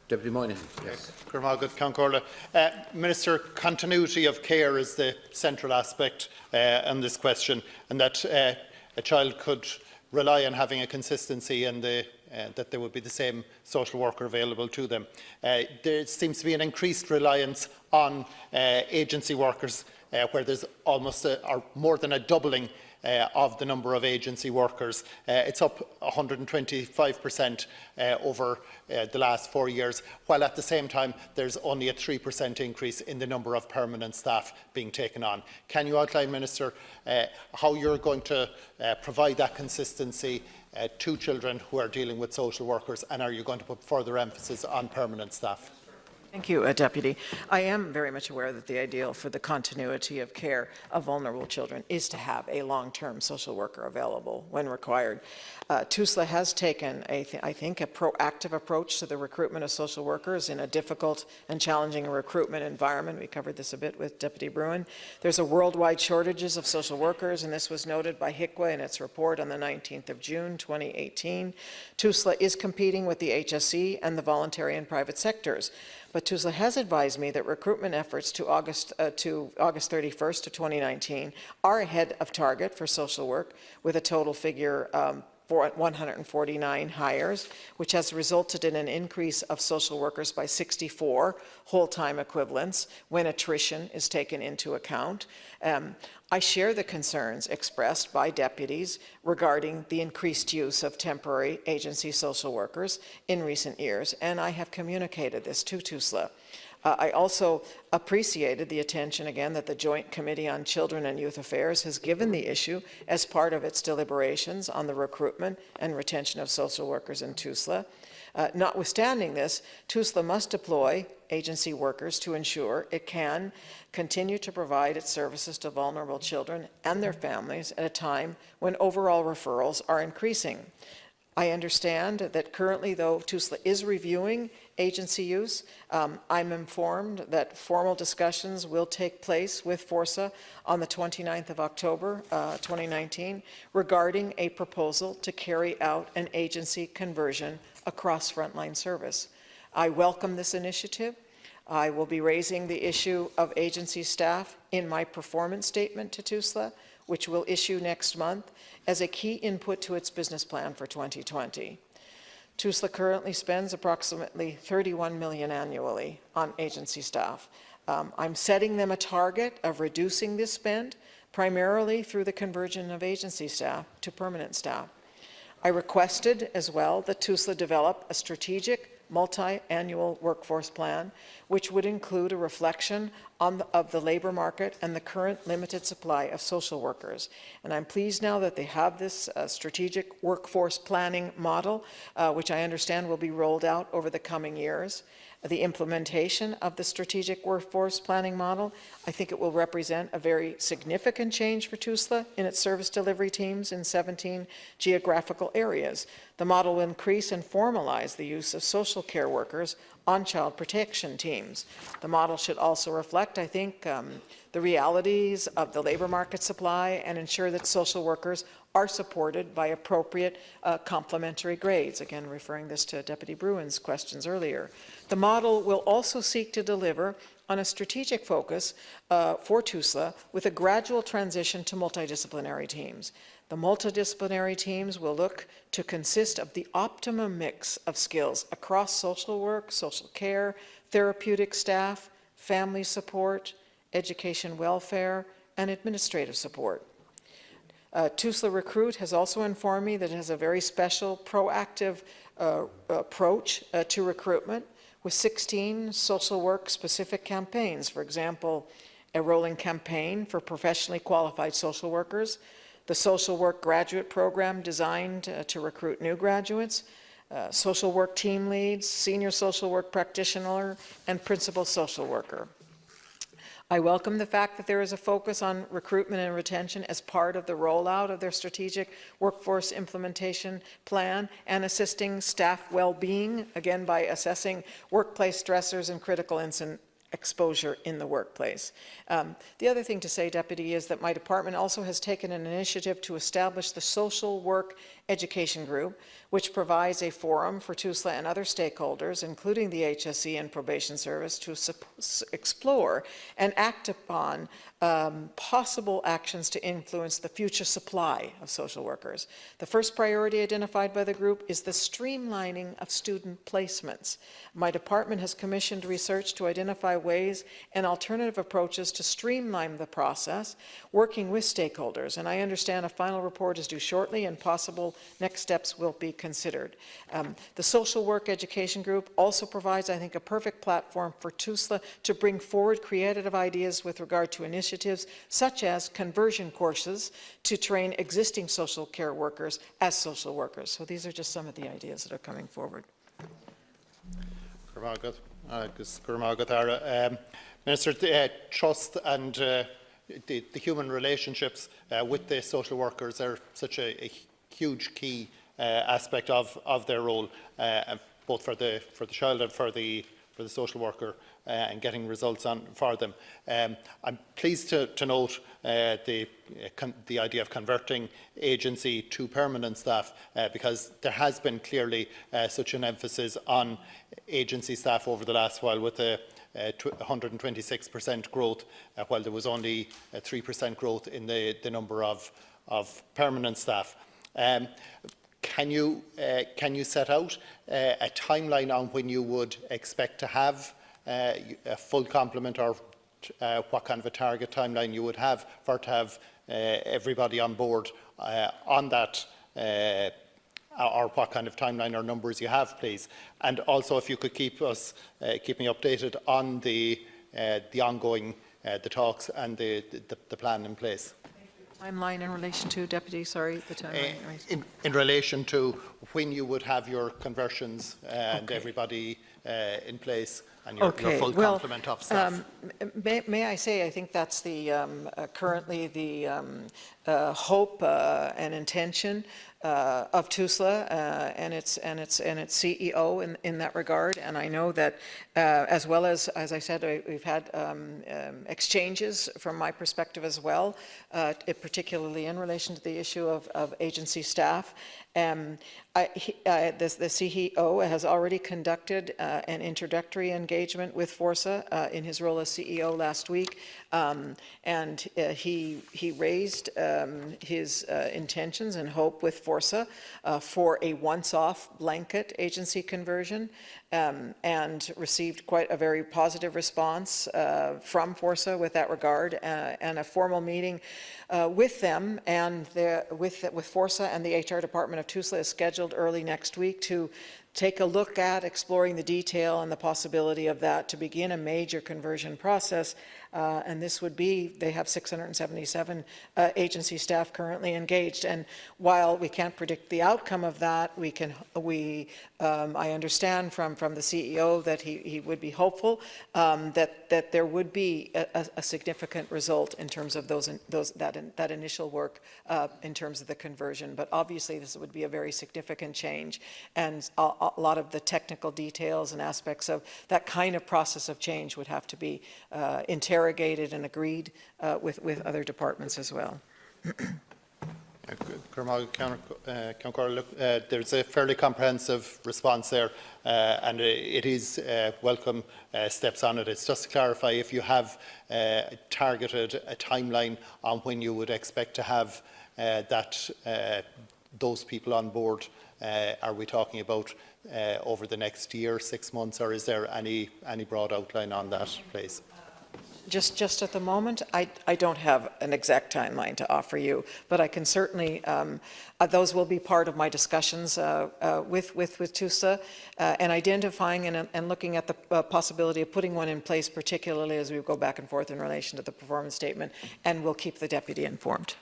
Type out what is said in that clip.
Deputy Moynihan. Yes. Minister, continuity of care is the central aspect on this question, and that a child could rely on having a consistency in that there would be the same social worker available to them. There seems to be an increased reliance on agency workers, where there's almost or more than a doubling of the number of agency workers. It's up 125% over the last 4 years, while at the same time there's only a 3% increase in the number of permanent staff being taken on. Can you outline, Minister, how you're going to provide that consistency to children who are dealing with social workers, and are you going to put further emphasis on permanent staff? Thank you, Deputy. I am very much aware that the ideal for the continuity of care of vulnerable children is to have a long-term social worker available when required. TUSLA has taken, I think, a proactive approach to the recruitment of social workers in a difficult and challenging recruitment environment. We covered this a bit with Deputy Bruin. There's a worldwide shortages of social workers, and this was noted by HICWA in its report on the 19th of June 2018. TUSLA is competing with the HSE and the voluntary and private sectors. But TUSLA has advised me that recruitment efforts to August 31st of 2019 are ahead of target for social work, with a total figure for 149 hires, which has resulted in an increase of social workers by 64 whole-time equivalents when attrition is taken into account. I share the concerns expressed by deputies regarding the increased use of temporary agency social workers in recent years, and I have communicated this to TUSLA. I also appreciated the attention, again, that the Joint Committee on Children and Youth Affairs has given the issue as part of its deliberations on the recruitment and retention of social workers in TUSLA. Notwithstanding this, TUSLA must deploy agency workers to ensure it can continue to provide its services to vulnerable children and their families at a time when overall referrals are increasing. I understand that currently, though, TUSLA is reviewing agency use. I'm informed that formal discussions will take place with FORSA on the 29th of October 2019 regarding a proposal to carry out an agency conversion across frontline service. I welcome this initiative. I will be raising the issue of agency staff in my performance statement to TUSLA, which will issue next month, as a key input to its business plan for 2020. TUSLA currently spends approximately $31 million annually on agency staff. I'm setting them a target of reducing this spend, primarily through the conversion of agency staff to permanent staff. I requested as well that TUSLA develop a strategic multi-annual workforce plan, which would include a reflection of the labour market and the current limited supply of social workers. And I'm pleased now that they have this strategic workforce planning model, which I understand will be rolled out over the coming years. The implementation of the strategic workforce planning model, I think it will represent a very significant change for TUSLA in its service delivery teams in 17 geographical areas. The model will increase and formalize the use of social care workers on child protection teams. The model should also reflect, I think, the realities of the labour market supply and ensure that social workers are supported by appropriate complementary grades, again referring this to Deputy Bruin's questions earlier. The model will also seek to deliver on a strategic focus for TUSLA with a gradual transition to multidisciplinary teams. The multidisciplinary teams will look to consist of the optimum mix of skills across social work, social care, therapeutic staff, family support, education welfare, and administrative support. TUSLA Recruit has also informed me that it has a very special proactive approach to recruitment with 16 social work specific campaigns. For example, a rolling campaign for professionally qualified social workers, the social work graduate program designed to recruit new graduates, social work team leads, senior social work practitioner, and principal social worker. I welcome the fact that there is a focus on recruitment and retention as part of the rollout of their strategic workforce implementation plan and assisting staff well-being, again by assessing workplace stressors and critical incident exposure in the workplace. The other thing to say, Deputy, is that my department also has taken an initiative to establish the social work Education Group, which provides a forum for TUSLA and other stakeholders, including the HSE and Probation Service, to explore and act upon possible actions to influence the future supply of social workers. The first priority identified by the group is the streamlining of student placements. My department has commissioned research to identify ways and alternative approaches to streamline the process, working with stakeholders, and I understand a final report is due shortly and possible next steps will be considered. The Social Work Education Group also provides, I think, a perfect platform for TUSLA to bring forward creative ideas with regard to initiatives such as conversion courses to train existing social care workers as social workers. So these are just some of the ideas that are coming forward. Minister, trust and the human relationships with the social workers are such a huge key aspect of their role, both for the child and for the social worker, and getting results for them. I'm pleased to note the idea of converting agency to permanent staff, because there has been clearly such an emphasis on agency staff over the last while, with a 126% growth, while there was only 3% growth in the number of permanent staff. Can you set out a timeline on when you would expect to have a full complement, or what kind of a target timeline you would have for to have everybody on board on that, or what kind of timeline or numbers you have, please? And also, if you could keep me updated on the ongoing the talks and the plan in place. Timeline in relation to, Deputy, sorry, the timeline. In relation to when you would have your conversions and everybody in place and your full complement of staff. May I say, I think that's currently the hope and intention of TUSLA and its CEO in that regard. And I know that as well as I said, we've had exchanges from my perspective as well, particularly in relation to the issue of agency staff. The CEO has already conducted an introductory engagement with FORSA in his role as CEO last week, and he raised his intentions and hope with FORSA for a once-off blanket agency conversion, and received quite a very positive response from FORSA with that regard, and a formal meeting with them and with FORSA and the HR department of TUSLA is scheduled early next week to take a look at exploring the detail and the possibility of that to begin a major conversion process. And this would be, they have 677 agency staff currently engaged. And while we can't predict the outcome of that, I understand from the CEO that he would be hopeful that there would be a significant result in terms of that initial work in terms of the conversion. But obviously this would be a very significant change, and a lot of the technical details and aspects of that kind of process of change would have to be interrogated and agreed with other departments as well. There's a fairly comprehensive response there, and it is welcome steps on it. It's just to clarify if you have targeted a timeline on when you would expect to have those people on board. Are we talking about over the next year, 6 months, or is there any broad outline on that, please? Just at the moment, I don't have an exact timeline to offer you, but I can certainly, those will be part of my discussions with TUSLA, and identifying and looking at the possibility of putting one in place, particularly as we go back and forth in relation to the performance statement, and we'll keep the deputy informed.